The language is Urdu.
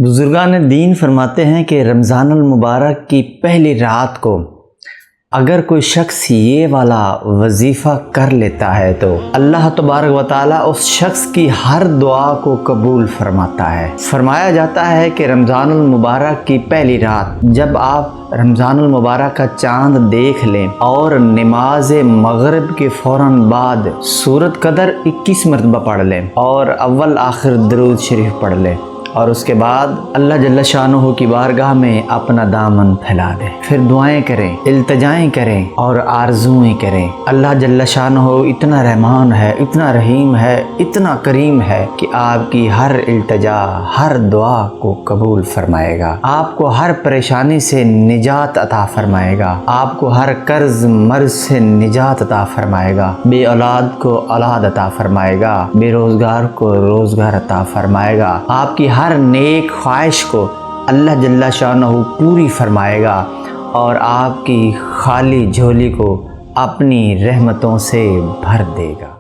بزرگان دین فرماتے ہیں کہ رمضان المبارک کی پہلی رات کو اگر کوئی شخص یہ والا وظیفہ کر لیتا ہے تو اللہ تبارک و تعالیٰ اس شخص کی ہر دعا کو قبول فرماتا ہے۔ فرمایا جاتا ہے کہ رمضان المبارک کی پہلی رات جب آپ رمضان المبارک کا چاند دیکھ لیں اور نماز مغرب کے فوراً بعد سورۃ قدر 21 مرتبہ پڑھ لیں اور اول آخر درود شریف پڑھ لیں اور اس کے بعد اللہ جل شانہ کی بارگاہ میں اپنا دامن پھیلا دیں، پھر دعائیں کریں، التجائیں کریں اور آرزوئیں کریں۔ اللہ جل شانہ اتنا رحمان ہے، اتنا رحیم ہے، اتنا کریم ہے کہ آپ کی ہر التجا، ہر دعا کو قبول فرمائے گا، آپ کو ہر پریشانی سے نجات عطا فرمائے گا، آپ کو ہر قرض مرض سے نجات عطا فرمائے گا، بے اولاد کو اولاد عطا فرمائے گا، بے روزگار کو روزگار عطا فرمائے گا، آپ کی ہر نیک خواہش کو اللہ جل شانہ پوری فرمائے گا اور آپ کی خالی جھولی کو اپنی رحمتوں سے بھر دے گا۔